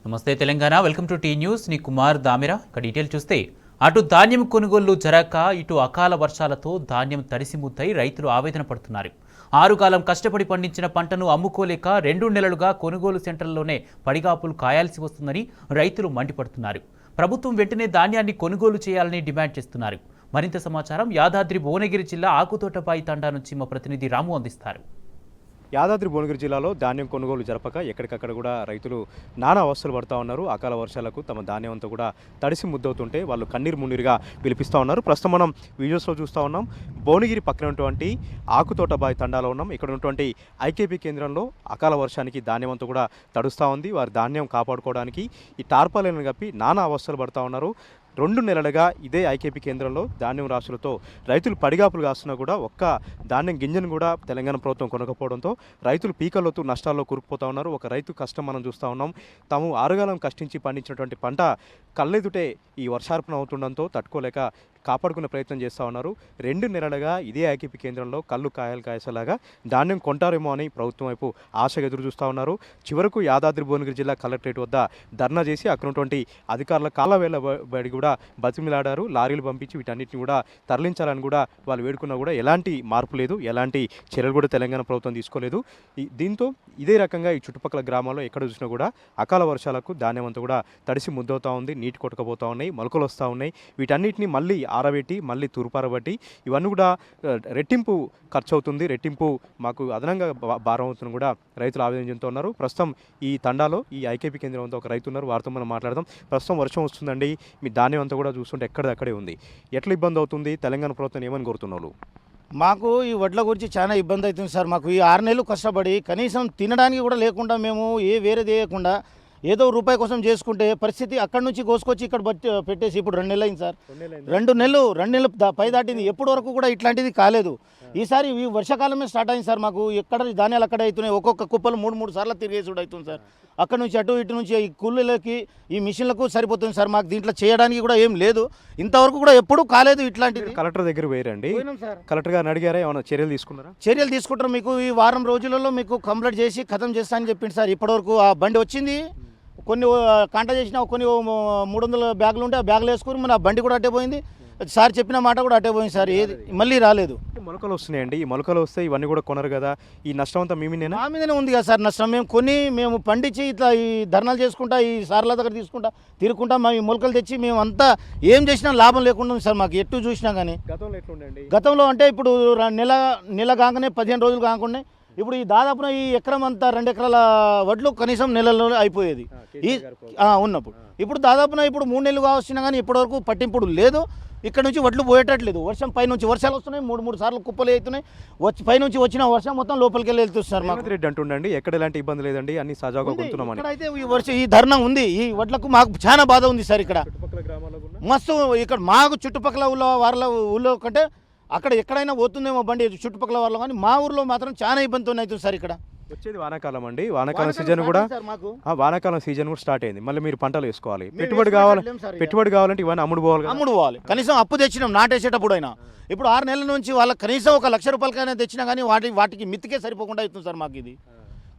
నమస్తే Telangana, welcome to T News. నీ కుమార్ దామిరా. ఇక డీటెయిల్ చూస్తే అటు ధాన్యం కొనుగోళ్లు జరగక ఇటు అకాల వర్షాలతో ధాన్యం తడిసి ముద్దై రైతులు ఆవేదన పడుతున్నారు. ఆరుగాలం కష్టపడి పండించిన పంటను అమ్ముకోలేక 2 నెలలుగా కొనుగోలు సెంటర్లలోనే పడిగాపులు కాయాల్సి వస్తుందని రైతులు మండిపడుతున్నారు. ప్రభుత్వం వెంటనే ధాన్యాన్ని కొనుగోలు చేయాలని డిమాండ్ చేస్తున్నారు. మరింత సమాచారం యాదాద్రి భువనగిరి జిల్లా ఆకుతోటపై తండా నుంచి మా ప్రతినిధి రాము అందిస్తారు. యాదాద్రి భువనగిరి జిల్లాలో ధాన్యం కొనుగోలు జరపక ఎక్కడికక్కడ కూడా రైతులు నానా అవస్థలు పడుతూ ఉన్నారు. అకాల వర్షాలకు తమ ధాన్యం అంతా కూడా తడిసి ముద్దవుతుంటే వాళ్ళు కన్నీరు మున్నీరుగా పిలిపిస్తూ ఉన్నారు. ప్రస్తుతం మనం వీడియోస్లో చూస్తూ ఉన్నాం. భువనగిరి పక్కన ఉన్నటువంటి ఆకుతోటబాయి తండాలో ఉన్నాం. ఇక్కడ ఉన్నటువంటి ఐకేపీ కేంద్రంలో అకాల వర్షానికి ధాన్యం అంతా కూడా తడుస్తూ ఉంది. వారి ధాన్యం కాపాడుకోవడానికి ఈ టార్పాలను కప్పి నానా అవస్థలు పడుతూ ఉన్నారు. 2 నెలలుగా ఇదే ఐకేపీ కేంద్రంలో ధాన్యం రాశులతో రైతులు పడిగాపులు కాస్తున్నా కూడా ఒక్క ధాన్యం గింజను కూడా తెలంగాణ ప్రభుత్వం కొనకపోవడంతో రైతులు పీకల్లోతూ నష్టాల్లో కూరుకుపోతూ ఉన్నారు. ఒక రైతు కష్టం మనం చూస్తూ ఉన్నాం. తాము ఆరుగాలం కష్టించి పండించినటువంటి పంట కళ్ళెదుటే ఈ వర్షార్పణ అవుతుండడంతో తట్టుకోలేక కాపాడుకునే ప్రయత్నం చేస్తూ ఉన్నారు. 2 నెలలుగా ఇదే ఐకేపీ కేంద్రంలో కళ్ళు కాయసలాగా ధాన్యం కొంటారేమో అని ప్రభుత్వం వైపు ఆశగా ఎదురు చూస్తూ ఉన్నారు. చివరకు యాదాద్రి భువనగిరి జిల్లా కలెక్టరేట్ వద్ద ధర్నా చేసి అక్కడ ఉన్నటువంటి అధికారుల కాళ్ళవేళ్ల బడి కూడా బతిమిలాడారు. లారీలు పంపించి వీటన్నిటిని కూడా తరలించాలని కూడా వాళ్ళు వేడుకున్నా కూడా ఎలాంటి మార్పు లేదు, ఎలాంటి చర్యలు కూడా తెలంగాణ ప్రభుత్వం తీసుకోలేదు. దీంతో ఇదే రకంగా ఈ చుట్టుపక్కల గ్రామాల్లో ఎక్కడ చూసినా కూడా అకాల వర్షాలకు ధాన్యం అంతా కూడా తడిసి ముద్దవుతూ ఉంది. నీటి కొట్టుకుపోతూ ఉన్నాయి, మొలకలు వస్తూ ఉన్నాయి. వీటన్నిటిని మళ్ళీ ఆరబెట్టి మళ్ళీ తూర్పారబట్టి ఇవన్నీ కూడా రెట్టింపు ఖర్చు అవుతుంది, రెట్టింపు మాకు అదనంగా భారం అవుతుంది కూడా రైతులు ఆవేదన చెందుతూ ఉన్నారు. ప్రస్తుతం ఈ తండాలో ఈ ఐకేపీ కేంద్రంతో ఒక రైతు ఉన్నారు, వారితో మనం మాట్లాడదాం. ప్రస్తుతం వర్షం వస్తుందండి, మీ ధాన్యం అంతా కూడా చూస్తుంటే ఎక్కడే ఉంది. ఎట్లా ఇబ్బంది అవుతుంది? తెలంగాణ ప్రభుత్వం ఏమని కోరుతున్నారు? మాకు ఈ వడ్ల గురించి చాలా ఇబ్బంది అవుతుంది సార్. మాకు ఈ 6 నెలలు కష్టపడి కనీసం తినడానికి కూడా లేకుండా మేము వేరేది వేయకుండా ఏదో రూపాయి కోసం చేసుకుంటే పరిస్థితి అక్కడి నుంచి కోసుకొచ్చి ఇక్కడ పెట్టేసి ఇప్పుడు 2 నెలలు అయింది సార్. 2 నెలలు పై దాటింది. ఎప్పటి వరకు కూడా ఇట్లాంటిది కాలేదు. ఈసారి ఈ వర్షాకాలమే స్టార్ట్ అయింది సార్. మాకు ఎక్కడ ధాన్యాలు అక్కడ అవుతున్నాయి. ఒక్కొక్క కుప్పలు 3 సార్లు తిరిగేసుడు అవుతుంది సార్. అక్కడ నుంచి అటు ఇటు నుంచి ఈ కూలీలకి ఈ మిషన్లకు సరిపోతుంది సార్. మాకు దీంట్లో చేయడానికి కూడా ఏం లేదు. ఇంతవరకు కూడా ఎప్పుడూ కాలేదు ఇట్లాంటిది. కలెక్టర్ దగ్గర పోయారండి, కలెక్టర్ గారిని అడిగారా? ఏమైనా చర్యలు తీసుకున్నారా? చర్యలు తీసుకుంటారు. మీకు ఈ వారం రోజులలో మీకు కంప్లీట్ చేసి ఖతం చేస్తా అని చెప్పింది సార్. ఇప్పటివరకు ఆ బండి వచ్చింది, కొన్ని కాంటా చేసిన కొన్ని 300 బ్యాగులు ఉంటే ఆ బ్యాగులు వేసుకుని మన ఆ బండి కూడా అట్టే పోయింది. సార్ చెప్పిన మాట కూడా అట్టే పోయింది సార్. ఏది మళ్ళీ రాలేదు. మొలకలు వస్తున్నాయండి, ఈ మొలకలు వస్తే ఇవన్నీ కూడా కొనరు కదా. ఈ నష్టం అంతా మీ మీదనే ఉంది కదా సార్. నష్టం మేము పండించి ఇట్లా ఈ ధర్నాలు చేసుకుంటా ఈ సార్ల దగ్గర తీసుకుంటా తిరుగుకుంటా మేము ఈ మొలకలు తెచ్చి మేము అంతా ఏం చేసినా లాభం లేకుండా ఉంది సార్. మాకు ఎటు చూసినా కానీ గతంలో అంటే ఇప్పుడు నెల కాగానే 15 రోజులు కాకుండా ఇప్పుడు ఈ దాదాపున ఈ ఎకరం అంతా 2 ఎకరాల వడ్లు కనీసం నెలలో అయిపోయేది ఈ ఉన్నప్పుడు. ఇప్పుడు దాదాపున ఇప్పుడు 3 నెలలు కావచ్చినా కానీ ఇప్పటివరకు పట్టింపుడు లేదు. ఇక్కడ నుంచి వడ్లు పోయేటట్లేదు. వర్షం పైనుంచి వర్షాలు వస్తున్నాయి, 3 సార్లు కుప్పలు అవుతున్నాయి. పైనుంచి వచ్చిన వర్షం మొత్తం లోపలికి వెళ్ళి వెళ్తున్నారు. మాకు రెడ్డి అంటుండండి ఎక్కడ ఎలాంటి ఇబ్బంది లేదండి, అన్ని సజావుగా కొంటున్నామని. ఇక్కడైతే ఈ వర్షం ఈ ధర్నా ఉంది. ఈ వడ్లకు మాకు చాలా బాధ ఉంది సార్. ఇక్కడ మస్తు ఇక్కడ మాకు చుట్టుపక్కల వాళ్ళ ఊళ్ళో కంటే అక్కడ ఎక్కడైనా పోతుందేమో బండి చుట్టుపక్కల వాళ్ళు, కానీ మా ఊర్లో మాత్రం చాలా ఇబ్బందితో అవుతుంది సార్. ఇక్కడ వచ్చేది వానాకాలం అండి, వానాకాలం సీజన్ కూడా వానాకాలం సీజన్ కూడా స్టార్ట్ అయింది. మళ్ళీ మీరు పంటలు వేసుకోవాలి, పెట్టుబడి కావాలంటే ఇవన్నీ అమ్ముడుపోవాలి. కనీసం అప్పు తెచ్చినాం నాటేసేటప్పుడు అయినా. ఇప్పుడు 6 నెలల నుంచి వాళ్ళకి కనీసం 1 లక్ష రూపాయలకైనా తెచ్చినా కానీ వాటికి మిత్తికే సరిపోకుండా అవుతుంది సార్ మాకు ఇది.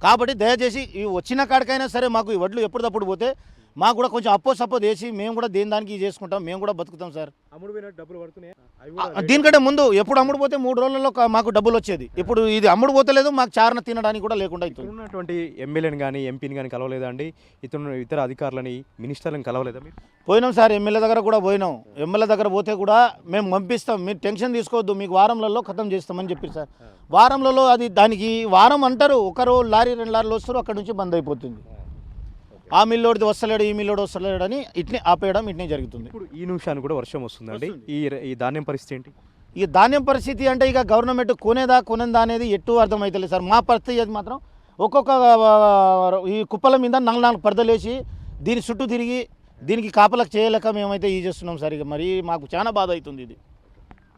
కాబట్టి దయచేసి ఈ వచ్చిన కాడికైనా సరే మాకు ఈ వడ్లు ఎప్పటికప్పుడు పోతే మాకు కూడా కొంచెం సపోజ్ చేసి మేము కూడా దానికి చేసుకుంటాం, మేము కూడా బతుకుతాం సార్. దీనికంటే ముందు ఎప్పుడు అమ్ముడు పోతే 3 రోజులలో మాకు డబ్బులు వచ్చేది. ఇప్పుడు ఇది అమ్ముడు పోతలేదు, మాకు చారణ తినడానికి కూడా లేకుండా అవుతుంది. ఉన్నటువంటి ఎమ్మెల్యేని కానీ ఎంపీని కానీ కలవలేదా అండి? ఇతర అధికారులని మినిస్టర్లను కలవలేదా మీరు? పోయినాం సార్, ఎమ్మెల్యే దగ్గర కూడా పోయినాం. ఎమ్మెల్యే దగ్గర పోతే కూడా మేము పంపిస్తాం, మీరు టెన్షన్ తీసుకోవద్దు, మీకు వారంలలో ఖతం చేస్తామని చెప్పారు సార్. వారంలలో అది దానికి వారం అంటారు. ఒకరు లారీ 2 లారీలు వస్తారు, అక్కడ నుంచి బంద్ అయిపోతుంది. ఆ మిల్లోడిది వస్తలేడు, ఈ మిల్లోడు వస్తలేడు అని ఇట్నే ఆపేయడం ఇట్నే జరుగుతుంది. ఇప్పుడు ఈ నిమిషాన్ని కూడా వర్షం వస్తుందండి. ఈ ధాన్యం పరిస్థితి ఏంటి? ఈ ధాన్యం పరిస్థితి అంటే ఇక గవర్నమెంట్ కొనేదా అనేది ఎటు అర్థమవుతలేదు సార్. మా పరిస్థితి అది మాత్రం ఒక్కొక్క ఈ కుప్పల మీద 4 పరదలు వేసి దీని చుట్టూ తిరిగి దీనికి కాపలకు చేయలేక మేమైతే చేస్తున్నాం సార్. ఇక మరి మాకు చాలా బాధ అవుతుంది ఇది.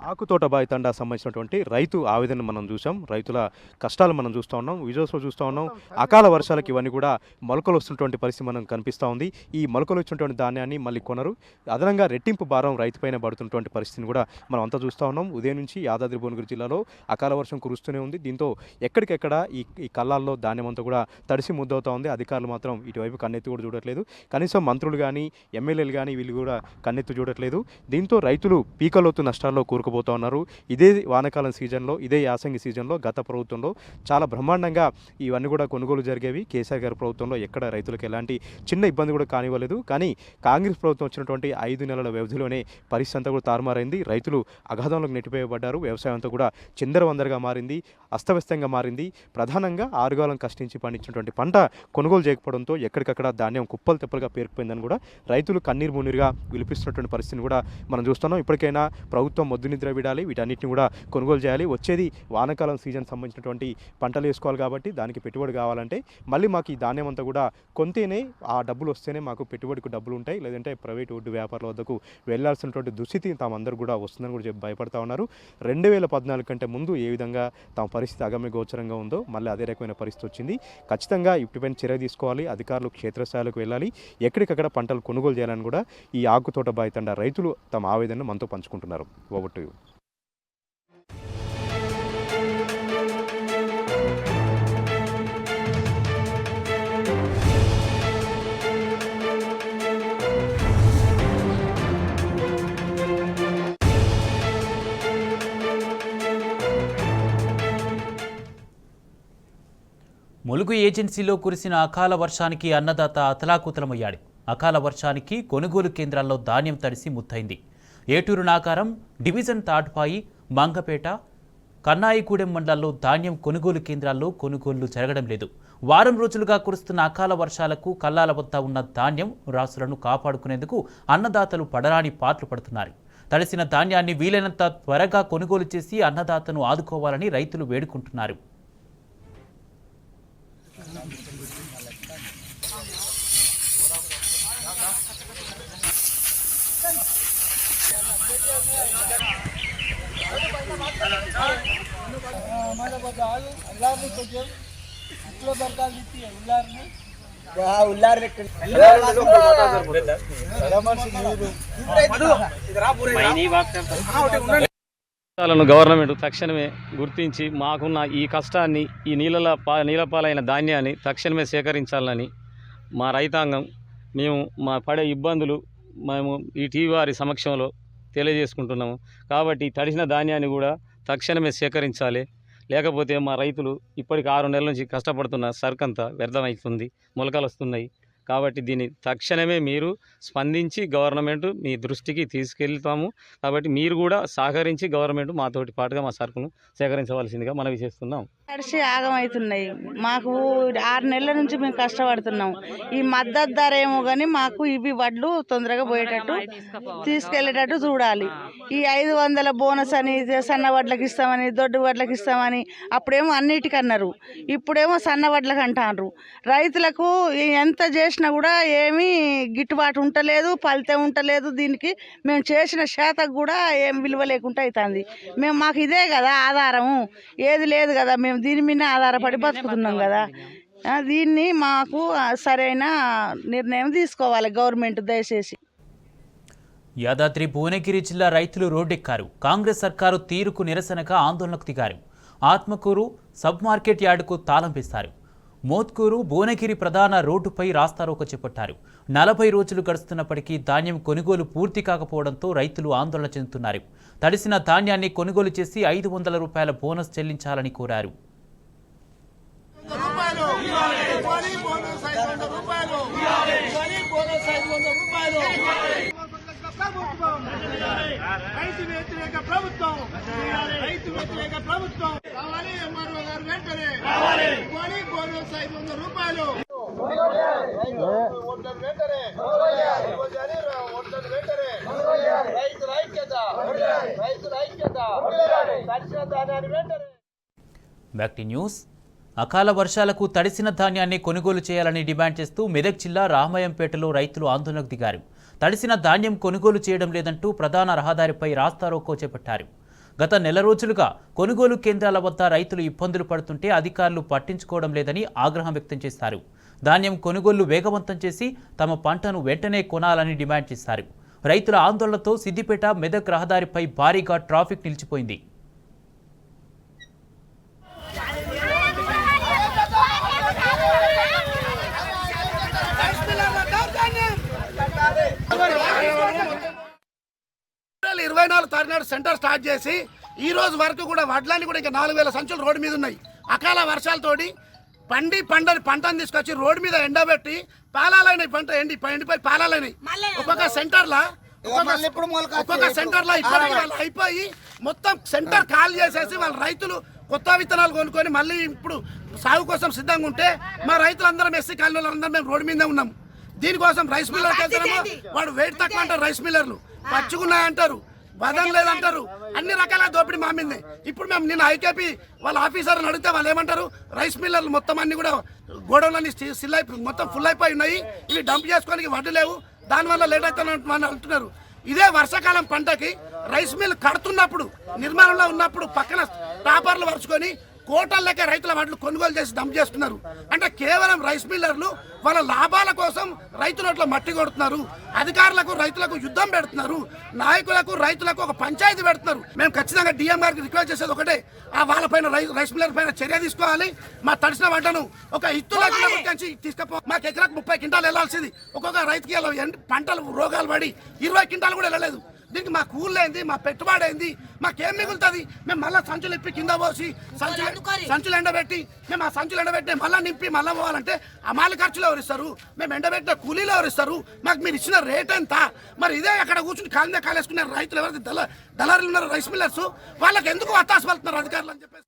ఆకుతోట బాయితండా సంబంధించినటువంటి రైతు ఆవేదన మనం చూసాం, రైతుల కష్టాలు మనం చూస్తూ ఉన్నాం, విజువల్స్లో చూస్తూ ఉన్నాం. అకాల వర్షాలకు ఇవన్నీ కూడా మొలకలు వస్తున్నటువంటి పరిస్థితి మనం కనిపిస్తూ ఉంది. ఈ మొలకలు వచ్చినటువంటి ధాన్యాన్ని మళ్ళీ కొనరు, అదనంగా రెట్టింపు భారం రైతుపైన పడుతున్నటువంటి పరిస్థితిని కూడా మనం అంతా చూస్తూ ఉన్నాం. ఉదయం నుంచి యాదాద్రి భువనగిరి జిల్లాలో అకాల వర్షం కురుస్తూనే ఉంది. దీంతో ఎక్కడికెక్కడ ఈ కళ్ళాల్లో ధాన్యం అంతా కూడా తడిసి ముద్దవుతూ ఉంది. అధికారులు మాత్రం ఇటువైపు కన్నెత్తి కూడా చూడట్లేదు, కనీసం మంత్రులు కానీ ఎమ్మెల్యేలు కానీ వీళ్ళు కూడా కన్నెత్తి చూడట్లేదు. దీంతో రైతులు పీకలోతు నష్టాల్లో కూరుకుపోతూ ఉన్నారు. ఇదే వానాకాలం సీజన్లో, ఇదే యాసంగి సీజన్లో గత ప్రభుత్వంలో చాలా బ్రహ్మాండంగా ఇవన్నీ కూడా కొనుగోలు జరిగేవి. కేసీఆర్ గారి ప్రభుత్వంలో ఎక్కడ రైతులకు ఎలాంటి చిన్న ఇబ్బంది కూడా కానివ్వలేదు. కానీ కాంగ్రెస్ ప్రభుత్వం వచ్చినటువంటి 5 నెలల వ్యవధిలోనే పరిస్థితి అంతా కూడా తారుమారైంది. రైతులు అగాధంలోకి నెట్టివేయబడ్డారు. వ్యవసాయం అంతా కూడా చిందరవందరగా మారింది, అస్తవ్యస్తంగా మారింది. ప్రధానంగా ఆరుగాలం కష్టించి పండించినటువంటి పంట కొనుగోలు చేయకపోవడంతో ఎక్కడికక్కడ ధాన్యం కుప్పలు తెప్పలుగా పేరుకుపోయిందని కూడా రైతులు కన్నీరు మున్నీరుగా విలిపిస్తున్నటువంటి పరిస్థితిని కూడా మనం చూస్తున్నాం. ఇప్పటికైనా ప్రభుత్వం మొద్దు నిద్ర విడాలి, వీటన్నిటిని కూడా కొనుగోలు చేయాలి. వచ్చేది వానాకాలం సీజన్ సంబంధించినటువంటి పంటలు వేసుకోవాలి కాబట్టి దానికి పెట్టుబడి కావాలంటే మళ్ళీ మాకు ఈ ధాన్యం అంతా కూడా కొంటేనే ఆ డబ్బులు వస్తేనే మాకు పెట్టుబడికి డబ్బులు ఉంటాయి, లేదంటే ప్రైవేట్ ఒడ్డు వ్యాపారుల వద్దకు వెళ్లాల్సినటువంటి దుస్థితి తామందరూ కూడా వస్తుందని కూడా చెప్పి భయపడతా ఉన్నారు. 2014 కంటే ముందు ఏ విధంగా తమ పరిస్థితి అగమ్య గోచరంగా ఉందో మళ్ళీ అదే రకమైన పరిస్థితి వచ్చింది. ఖచ్చితంగా ఇటుపైన చర్య తీసుకోవాలి, అధికారులు క్షేత్రస్థాయిలకు వెళ్ళాలి, ఎక్కడికక్కడ పంటలు కొనుగోలు చేయాలని కూడా ఈ ఆకుతోట బాయితండ రైతులు తమ ఆవేదనను మనతో పంచుకుంటున్నారు. Over to you. ములుగు ఏజెన్సీలో కురిసిన అకాల వర్షానికి అన్నదాత అతలాకుతలమయ్యాడు. అకాల వర్షానికి కొనుగోలు కేంద్రాల్లో ధాన్యం తడిసి ముద్దయింది. ఏటూరు నాకారం, డివిజన్ తాడ్పాయి, మంగపేట, కన్నాయిగూడెం మండలాల్లో ధాన్యం కొనుగోలు కేంద్రాల్లో కొనుగోళ్లు జరగడం లేదు. వారం రోజులుగా కురుస్తున్న అకాల వర్షాలకు కల్లాల వద్ద ఉన్న ధాన్యం రాసులను కాపాడుకునేందుకు అన్నదాతలు పడరాని పాటలు పడుతున్నారు. తడిసిన ధాన్యాన్ని వీలైనంత త్వరగా కొనుగోలు చేసి అన్నదాతను ఆదుకోవాలని రైతులు వేడుకుంటున్నారు. గవర్నమెంట్ తక్షణమే గుర్తించి మాకున్న ఈ కష్టాన్ని, ఈ నీళ్ళపాలైన ధాన్యాన్ని తక్షణమే సేకరించాలని మా రైతాంగం, మేము మా పడే ఇబ్బందులు మేము ఈ టీవీ వారి సమక్షంలో తెలియజేసుకుంటున్నాము. కాబట్టి తడిసిన ధాన్యాన్ని కూడా తక్షణమే సేకరించాలి. లేకపోతే మా రైతులు ఇప్పటికి 6 నెలల నుంచి కష్టపడుతున్న సరుకంతా వ్యర్థమవుతుంది, మొలకలు వస్తున్నాయి. కాబట్టి దీన్ని తక్షణమే మీరు స్పందించి గవర్నమెంట్ మీ దృష్టికి తీసుకెళ్తాము. కాబట్టి మీరు కూడా సహకరించి గవర్నమెంట్ మాతోటి పాటుగా మా సరుకును సేకరించవలసిందిగా మనవి చేస్తున్నాం. తడిసి ఆగమవుతున్నాయి. మాకు 6 నెలల నుంచి మేము కష్టపడుతున్నాం. ఈ మద్దతు ధర ఏమో కానీ మాకు ఇవి వడ్లు తొందరగా పోయేటట్టు తీసుకెళ్లేటట్టు చూడాలి. ఈ 500 బోనస్ అని, సన్న వడ్లకు ఇస్తామని, దొడ్డు వడ్లకు ఇస్తామని అప్పుడేమో అన్నిటికన్నారు, ఇప్పుడేమో సన్న వడ్లకు అంటారు. రైతులకు ఎంత చేసినా కూడా ఏమీ గిట్టుబాటు ఉంటలేదు, ఫలితం ఉంటలేదు. దీనికి మేము చేసిన శాతకు కూడా ఏం విలువ లేకుండా అవుతుంది. మాకు ఇదే కదా ఆధారము, ఏది లేదు కదా, మేము దీని మీద ఆధారపడి బతుకుతున్నాం కదా. దీన్ని మాకు సరైన నిర్ణయం తీసుకోవాలి గవర్నమెంట్ దయచేసి. యాదాద్రి భువనగిరి జిల్లా రైతులు రోడ్డెక్కారు. కాంగ్రెస్ సర్కారు తీరుకు నిరసనగా ఆందోళనకు దిగారు. ఆత్మకూరు సబ్ మార్కెట్ యార్డుకు తాళం వేశారు. మోత్కూరు భువనగిరి ప్రధాన రోడ్డుపై రాస్తారోకో చేపట్టారు. 40 రోజులు గడుస్తున్నప్పటికీ ధాన్యం కొనుగోలు పూర్తి కాకపోవడంతో రైతులు ఆందోళన చెందుతున్నారు. తడిసిన ధాన్యాన్ని కొనుగోలు చేసి 500 రూపాయల బోనస్ చెల్లించాలని కోరారు. Back to news. అకాల వర్షాలకు తడిసిన ధాన్యాన్ని కొనుగోలు చేయాలని డిమాండ్ చేస్తూ మెదక్ జిల్లా రామయంపేటలో రైతులు ఆందోళనకు దిగారు. తడిసిన ధాన్యం కొనుగోలు చేయడం లేదంటూ ప్రధాన రహదారిపై రాస్తారోకో చేపట్టారు. గత నెల రోజులుగా కొనుగోలు కేంద్రాల వద్ద రైతులు ఇబ్బందులు పడుతుంటే అధికారులు పట్టించుకోవడం లేదని ఆగ్రహం వ్యక్తం చేశారు. ధాన్యం కొనుగోళ్లు వేగవంతం చేసి తమ పంటను వెంటనే కొనాలని డిమాండ్ చేశారు. రైతుల ఆందోళనతో సిద్దిపేట మెదక్ రహదారిపై భారీగా ట్రాఫిక్ నిలిచిపోయింది. తారీఖు సెంటర్ స్టార్ట్ చేసి ఈ రోజు వరకు కూడా వడ్లని కూడా ఇంకా 4000 సంచులు రోడ్డు మీద ఉన్నాయి. అకాల వర్షాలతోటి పంటను తీసుకొచ్చి రోడ్డు మీద ఎండబెట్టి పాలాలైనాయి, పంట ఎండిపోయి పాలాలైనాయి. ఒక్కొక్క సెంటర్లో ఇప్పటికీ వాళ్ళు అయిపోయి మొత్తం సెంటర్ ఖాళీ చేసేసి వాళ్ళ రైతులు కొత్త విత్తనాలు కొనుక్కొని మళ్ళీ ఇప్పుడు సాగు కోసం సిద్ధంగా ఉంటే మా రైతులందరం ఎస్సీ కాలనీలో అందరం మేము రోడ్డు మీదే ఉన్నాం. దీనికోసం రైస్ మిల్లర్కి వెళ్తారేమో వాడు వెయిట్ తక్కువ అంటారు, రైస్ మిల్లర్లు పచ్చుకున్నాయంటారు, బదం లేదంటారు, అన్ని రకాల దోపిడీ మా మీదే. ఇప్పుడు మేము నిన్న ఐకేపీ వాళ్ళ ఆఫీసర్ని అడిగితే వాళ్ళు ఏమంటారు, రైస్ మిల్లర్లు మొత్తం అన్ని కూడా గోడౌన్లన్నీ మొత్తం ఫుల్ అయిపోయి ఉన్నాయి, ఇవి డంప్ చేసుకోవడానికి వడ్డు లేవు, దానివల్ల లేట్ అవుతామని అంటున్నారు. ఇదే వర్షాకాలం పంటకి రైస్ మిల్ కడుతున్నప్పుడు నిర్మాణంలో ఉన్నప్పుడు పక్కన టాపర్లు వరుచుకొని కోటల లెక్క రైతుల వాటిని కొనుగోలు చేసి డంప్ చేస్తున్నారు. అంటే కేవలం రైస్ మిల్లర్లు వాళ్ళ లాభాల కోసం రైతులట్లో మట్టి కొడుతున్నారు. అధికారులకు రైతులకు యుద్ధం పెడుతున్నారు. నాయకులకు రైతులకు ఒక పంచాయతీ పెడుతున్నారు. మేము ఖచ్చితంగా డిఎం గారికి రిక్వెస్ట్ చేసేది ఒకటే, వాళ్ళపైన రైస్ మిల్లర్ పైన చర్య తీసుకోవాలి. మా తడిసిన పంటను ఒక ఇత్తు లేకుండా తీసుకపో. మాకు ఎకరాకు 30 క్వింటాలు వెళ్ళాల్సింది ఒక్కొక్క రైతుకి పంటలు రోగాలు పడి 20 క్వింటాలు కూడా వెళ్ళలేదు. దీనికి మా కూళ్ళు ఏంది, మా పెట్టుబడి ఏంది, మాకేం మిగులుతుంది? మేము మళ్ళీ సంచులు ఇప్పి కింద పోసి సంచులు ఎండబెట్టి మేము ఆ సంచులు ఎండబెట్టి మళ్ళీ నింపి మళ్ళీ పోవాలంటే అమాలి ఖర్చులు ఎవరు ఇస్తారు? మేము ఎండబెట్టిన కూలీలు ఎవరు ఇస్తారు? మాకు మీరు ఇచ్చిన రేట్ ఎంత? మరి ఇదే అక్కడ కూర్చుని కాలిందే కాలేసుకున్నారు రైతులు ఎవరైతే దళారులు ఉన్నారు రైస్ మిల్లర్స్, వాళ్ళకి ఎందుకు వత్తాసు పలుతున్నారు అధికారులు అని చెప్పేసి.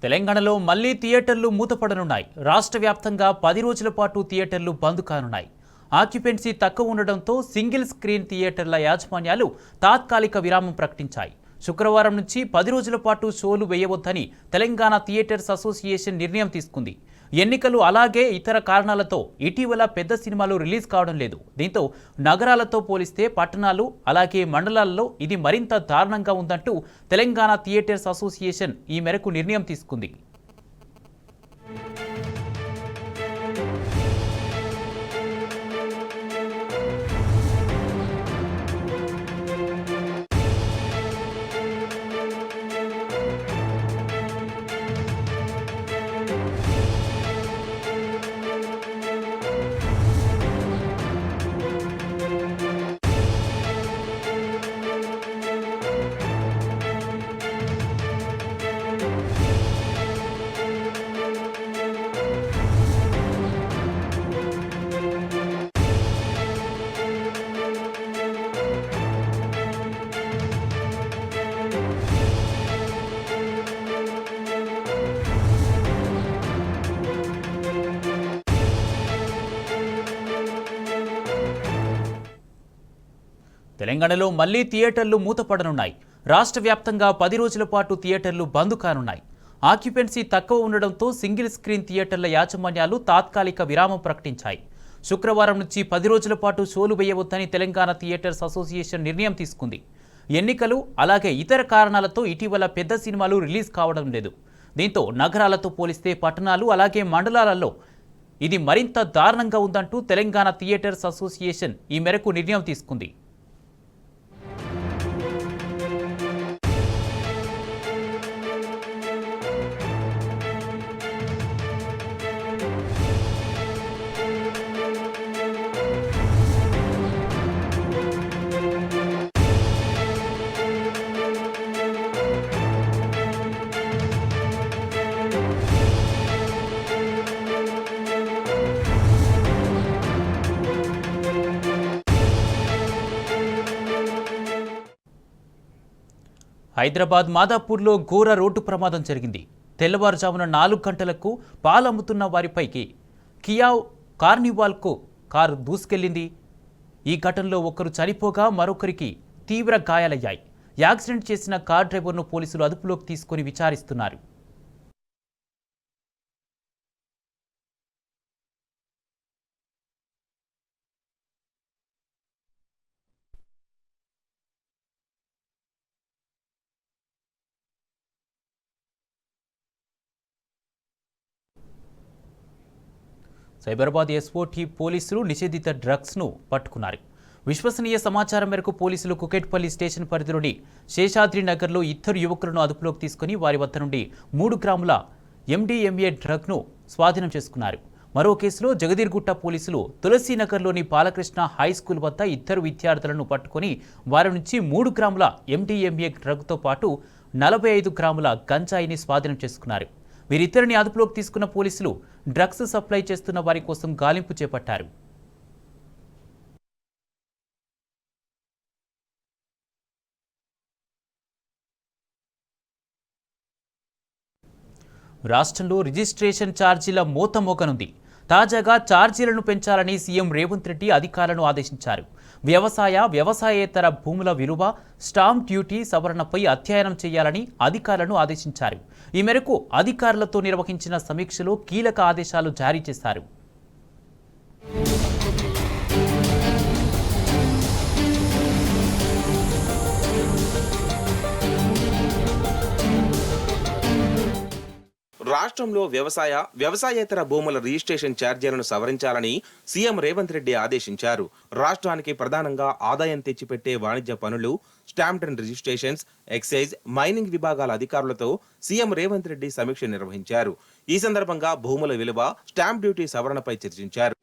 తెలంగాణలో మళ్లీ థియేటర్లు మూతపడనున్నాయి. రాష్ట్ర వ్యాప్తంగా 10 రోజుల పాటు థియేటర్లు బంద్ కానున్నాయి. ఆక్యుపెన్సీ తక్కువ ఉండడంతో సింగిల్ స్క్రీన్ థియేటర్ల యాజమాన్యాలు తాత్కాలిక విరామం ప్రకటించాయి. శుక్రవారం నుంచి 10 రోజుల పాటు షోలు వేయవద్దని తెలంగాణ థియేటర్స్ అసోసియేషన్ నిర్ణయం తీసుకుంది. ఎన్నికలు అలాగే ఇతర కారణాలతో ఇటీవల పెద్ద సినిమాలు రిలీజ్ కావడం లేదు. దీంతో నగరాలతో పోలిస్తే పట్టణాలు అలాగే మండలాల్లో ఇది మరింత దారుణంగా ఉందంటూ తెలంగాణ థియేటర్స్ అసోసియేషన్ ఈ మేరకు నిర్ణయం తీసుకుంది. తెలంగాణలో మళ్లీ థియేటర్లు మూతపడనున్నాయి. రాష్ట్ర వ్యాప్తంగా 10 రోజుల పాటు థియేటర్లు బంద్ కానున్నాయి. ఆక్యుపెన్సీ తక్కువ ఉండడంతో సింగిల్ స్క్రీన్ థియేటర్ల యాజమాన్యాలు తాత్కాలిక విరామం ప్రకటించాయి. శుక్రవారం నుంచి 10 రోజుల పాటు షోలు వేయవద్దని తెలంగాణ థియేటర్స్ అసోసియేషన్ నిర్ణయం తీసుకుంది. ఎన్నికలు అలాగే ఇతర కారణాలతో ఇటీవల పెద్ద సినిమాలు రిలీజ్ కావడం లేదు. దీంతో నగరాలతో పోలిస్తే పట్టణాలు అలాగే మండలాలలో ఇది మరింత దారుణంగా ఉందంటూ తెలంగాణ థియేటర్స్ అసోసియేషన్ ఈ మేరకు నిర్ణయం తీసుకుంది. హైదరాబాద్ మాదాపూర్లో ఘోర రోడ్డు ప్రమాదం జరిగింది. తెల్లవారుజామున 4 గంటలకు పాలమ్ముతున్న వారిపైకి కియా కార్నివాల్కు కారు దూసుకెళ్లింది. ఈ ఘటనలో ఒకరు చనిపోగా మరొకరికి తీవ్ర గాయాలయ్యాయి. యాక్సిడెంట్ చేసిన కార్ డ్రైవర్ను పోలీసులు అదుపులోకి తీసుకుని విచారిస్తున్నారు. సైబరాబాద్ ఎస్ఓటీ పోలీసులు నిషేధిత డ్రగ్స్ను పట్టుకున్నారు. విశ్వసనీయ సమాచారం మేరకు పోలీసులు కుకెట్పల్లి స్టేషన్ పరిధిలోని శేషాద్రి నగర్లో 2 యువకులను అదుపులోకి తీసుకుని వారి వద్ద నుండి 3 గ్రాముల MDMA డ్రగ్ను స్వాధీనం చేసుకున్నారు. మరో కేసులో జగదీర్గుట్ట పోలీసులు తులసీనగర్లోని బాలకృష్ణ హై స్కూల్ వద్ద 2 విద్యార్థులను పట్టుకుని వారి నుంచి 3 గ్రాముల MDMA డ్రగ్తో పాటు 45 గ్రాముల గంజాయిని స్వాధీనం చేసుకున్నారు. వీరిద్దరిని అదుపులోకి తీసుకున్న పోలీసులు డ్రగ్స్ సప్లై చేస్తున్న వారి కోసం గాలింపు చేపట్టారు. రాష్ట్రంలో రిజిస్ట్రేషన్ ఛార్జీల మోత మోగనుంది. తాజాగా ఛార్జీలను పెంచాలని సీఎం రేవంత్ రెడ్డి అధికారులను ఆదేశించారు. వ్యవసాయేతర భూముల విలువ, స్టాంప్ డ్యూటీ సవరణపై అధ్యయనం చేయాలని అధికారులను ఆదేశించారు. ఈ మేరకు అధికారులతో నిర్వహించిన సమీక్షలో కీలక ఆదేశాలు జారీ చేశారు. రాష్ట్రంలో వ్యవసాయేతర భూముల రిజిస్ట్రేషన్ ఛార్జీలను సవరించాలని సీఎం రేవంత్ రెడ్డి ఆదేశించారు. రాష్ట్రానికి ప్రధానంగా ఆదాయం తెచ్చిపెట్టే వాణిజ్య పనులు, stamp and registrations, excise, mining విభాగాల అధికారులతో సీఎం రేవంత్ రెడ్డి సమీక్ష నిర్వహించారు. ఈ సందర్భంగా భూముల విలువ, స్టాంప్ డ్యూటీ సవరణపై చర్చించారు.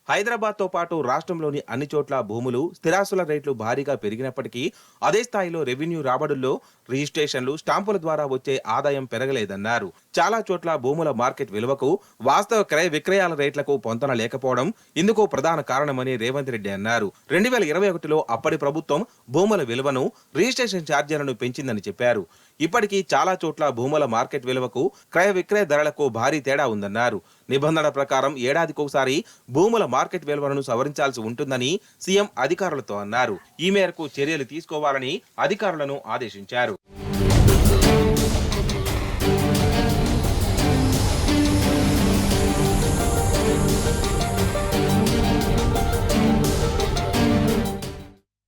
హైదరాబాద్తో పాటు రాష్ట్రంలోని అన్ని చోట్ల భూములు, స్థిరాస్తుల రేట్లు భారీగా పెరిగినప్పటికీ అదే స్థాయిలో రెవెన్యూ రాబడుల్లో రిజిస్ట్రేషన్లు, స్టాంపుల ద్వారా వచ్చే ఆదాయం పెరగలేదన్నారు. చాలా చోట్ల భూముల మార్కెట్ విలువకు, వాస్తవ క్రయ విక్రయాల రేట్లకు పొంతన లేకపోవడం ఇందుకు ప్రధాన కారణమని రేవంత్ రెడ్డి అన్నారు. 2021లో అప్పటి ప్రభుత్వం భూముల విలువను, రిజిస్ట్రేషన్ ఛార్జీలను పెంచిందని చెప్పారు. ఇప్పటికీ చాలా చోట్ల భూముల మార్కెట్ విలువకు, క్రయ విక్రయ ధరలకు భారీ తేడా ఉందన్నారు. నిబంధనల ప్రకారం ఏడాదికోసారి భూముల మార్కెట్ విలువలను సవరించాల్సి ఉంటుందని సీఎం అధికారులతో అన్నారు. ఈ మేరకు చర్యలు తీసుకోవాలని అధికారులను ఆదేశించారు.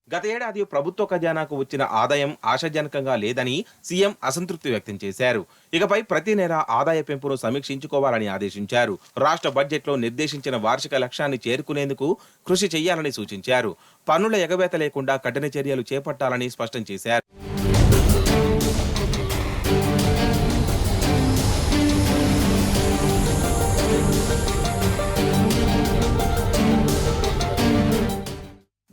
గత ఏడాది ప్రభుత్వ ఖజానాకు వచ్చిన ఆదాయం ఆశాజనకంగా లేదని సీఎం అసంతృప్తి వ్యక్తం చేశారు. ఇకపై ప్రతి నెల ఆదాయ పెంపును సమీక్షించుకోవాలని ఆదేశించారు. రాష్ట్ర బడ్జెట్లో నిర్దేశించిన వార్షిక లక్ష్యాన్ని చేరుకునేందుకు కృషి చేయాలని సూచించారు. పన్నుల ఎగవేత లేకుండా కఠిన చర్యలు చేపట్టాలని స్పష్టం చేశారు.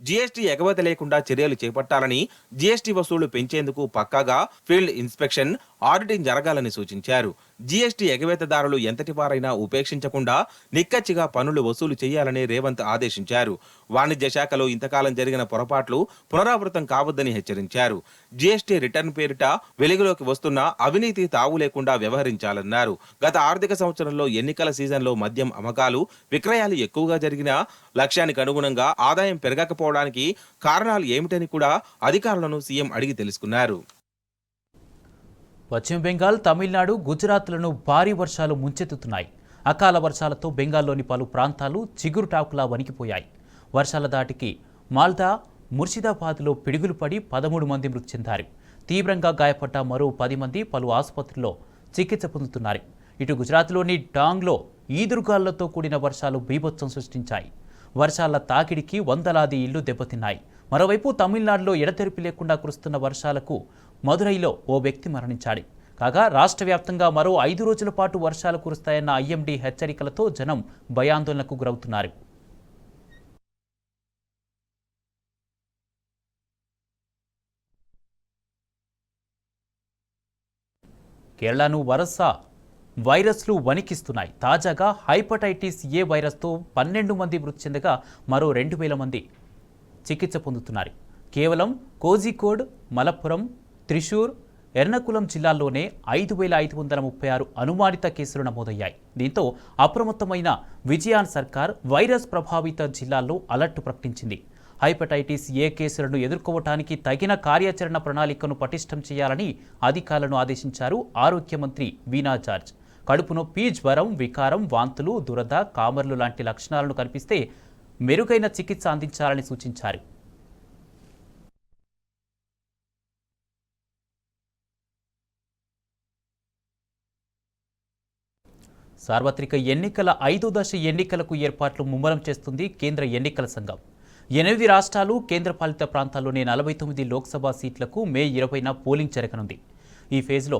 జీఎస్టీ ఎగవేత లేకుండా చర్యలు చేపట్టాలని, జీఎస్టీ వసూళ్లు పెంచేందుకు పక్కాగా ఫీల్డ్ ఇన్స్పెక్షన్, ఆడిటింగ్ జరగాలని సూచించారు. జీఎస్టీ ఎగవేతదారులు ఎంతటి వారైనా ఉపేక్షించకుండా నిక్కచ్చిగా పన్నులు వసూలు చేయాలని రేవంత్ ఆదేశించారు. వాణిజ్య శాఖలో ఇంతకాలం జరిగిన పొరపాట్లు పునరావృతం కావద్దని హెచ్చరించారు. జీఎస్టీ రిటర్న్ పేరిట వెలుగులోకి వస్తున్న అవినీతి తావు లేకుండా వ్యవహరించాలన్నారు. గత ఆర్థిక సంవత్సరంలో ఎన్నికల సీజన్లో మద్యం అమ్మకాలు, విక్రయాలు ఎక్కువగా జరిగిన లక్ష్యానికి అనుగుణంగా ఆదాయం పెరగకపోవడానికి కారణాలు ఏమిటని కూడా అధికారులను సీఎం అడిగి తెలుసుకున్నారు. పశ్చిమ బెంగాల్, తమిళనాడు, గుజరాత్లను భారీ వర్షాలు ముంచెత్తుతున్నాయి. అకాల వర్షాలతో బెంగాల్లోని పలు ప్రాంతాలు చిగురుటాకులా వణికిపోయాయి. వర్షాల దాటికి మాల్దా, ముర్షిదాబాద్లో పిడుగులు పడి 13 మంది మృతి చెందారు. తీవ్రంగా గాయపడ్డ మరో 10 మంది పలు ఆసుపత్రుల్లో చికిత్స పొందుతున్నారు. ఇటు గుజరాత్లోని డాంగ్లో ఈదురుగాళ్లతో కూడిన వర్షాలు బీభత్సం సృష్టించాయి. వర్షాల తాకిడికి వందలాది ఇళ్లు దెబ్బతిన్నాయి. మరోవైపు తమిళనాడులో ఎడతెరిపి లేకుండా కురుస్తున్న వర్షాలకు మదురైలో ఓ వ్యక్తి మరణించాడు. కాగా రాష్ట్ర వ్యాప్తంగా మరో 5 రోజుల పాటు వర్షాలు కురుస్తాయన్న ఐఎండీ హెచ్చరికలతో జనం భయాందోళనకు గురవుతున్నారు. కేరళను వరస వైరస్లు వణికిస్తున్నాయి. తాజాగా హెపటైటిస్ ఏ వైరస్తో 12 మంది మృతి చెందగా మరో 2,000 మంది చికిత్స పొందుతున్నారు. కేవలం కోజికోడ్, మలప్పురం, త్రిశూర్, ఎర్నకులం జిల్లాల్లోనే 5,536 అనుమానిత కేసులు నమోదయ్యాయి. దీంతో అప్రమత్తమైన విజయాన్ సర్కార్ వైరస్ ప్రభావిత జిల్లాల్లో అలర్ట్ ప్రకటించింది. హెపటైటిస్ ఏ కేసులను ఎదుర్కోవటానికి తగిన కార్యాచరణ ప్రణాళికను పటిష్టం చేయాలని అధికారులను ఆదేశించారు ఆరోగ్య మంత్రి వీణా జార్జ్. కడుపు నొప్పి, జ్వరం, వికారం, వాంతులు, దురద, కామర్లు లాంటి లక్షణాలను కనిపిస్తే మెరుగైన చికిత్స అందించాలని సూచించారు. సార్వత్రిక ఎన్నికల 5వ దశ ఎన్నికలకు ఏర్పాట్లు ముమ్మరం చేస్తుంది కేంద్ర ఎన్నికల సంఘం. 8 రాష్ట్రాలు, కేంద్రపాలిత ప్రాంతాల్లోని 49 లోక్సభ సీట్లకు మే 20న పోలింగ్ జరగనుంది. ఈ ఫేజ్లో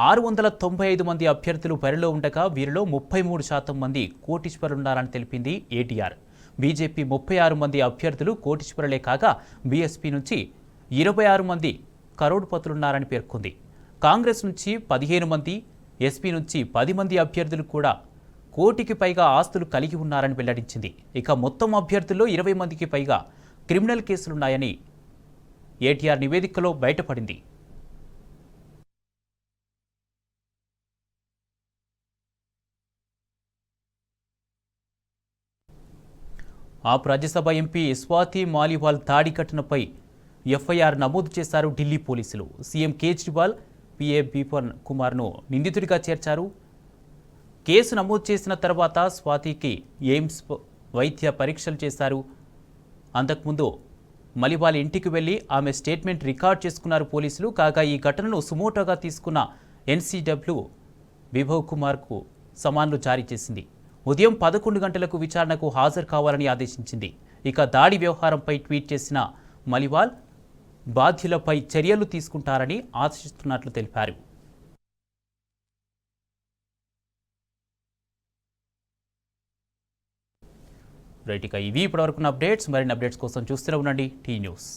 695 మంది అభ్యర్థులు బరిలో ఉండగా వీరిలో 33% మంది కోటీశ్వరులున్నారని తెలిపింది ఏటీఆర్. బీజేపీ 36 మంది అభ్యర్థులు కోటీశ్వరులే కాగా బీఎస్పీ నుంచి 26 మంది కరోడ్పతులున్నారని పేర్కొంది. కాంగ్రెస్ నుంచి 15 మంది, ఎస్పీ నుంచి 10 మంది అభ్యర్థులు కూడా కోటికి పైగా ఆస్తులు కలిగి ఉన్నారని వెల్లడించింది. ఇక మొత్తం అభ్యర్థుల్లో 20 మందికి పైగా క్రిమినల్ కేసులున్నాయని ఏటీఆర్ నివేదికలో బయటపడింది. ఆప్ రాజ్యసభ ఎంపీ స్వాతి మాలివాల్ దాడి ఘటనపై ఎఫ్ఐఆర్ నమోదు చేశారు ఢిల్లీ పోలీసులు. సీఎం కేజ్రీవాల్, పిఏ బిపన్ కుమార్ను నిందితుడిగా చేర్చారు. కేసు నమోదు చేసిన తర్వాత స్వాతికి ఎయిమ్స్ వైద్య పరీక్షలు చేశారు. అంతకుముందు మలివాల్ ఇంటికి వెళ్లి ఆమె స్టేట్మెంట్ రికార్డ్ చేసుకున్నారు పోలీసులు. కాగా ఈ ఘటనను సుమోటోగా తీసుకున్న ఎన్సీడబ్ల్యూ బిభవ్ కుమార్కు సమన్లు జారీ చేసింది. ఉదయం 11 గంటలకు విచారణకు హాజరు కావాలని ఆదేశించింది. ఇక దాడి వ్యవహారంపై ట్వీట్ చేసిన మలివాల్ బాధ్యులపై చర్యలు తీసుకుంటారని ఆశిస్తున్నట్లు తెలిపారు. రైట్, ఇక ఇవి ఇప్పటివరకున్న అప్డేట్స్. మరిన్ని అప్డేట్స్ కోసం చూస్తూనే ఉండండి టీ న్యూస్.